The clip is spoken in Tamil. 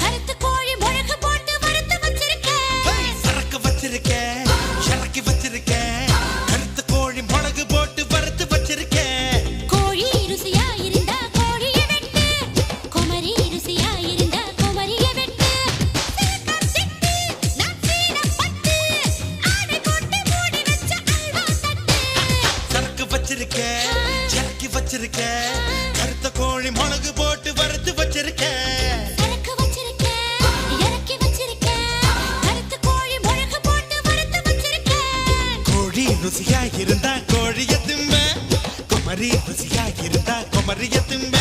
கருத்த கோழி மிளகு போட்டு வறுத்து வச்சிருக்கேன். கோழி ருசியா இருந்தா கோழிய திம்ப, குமரி ருசியா இருந்தா குமரிய திம்ப.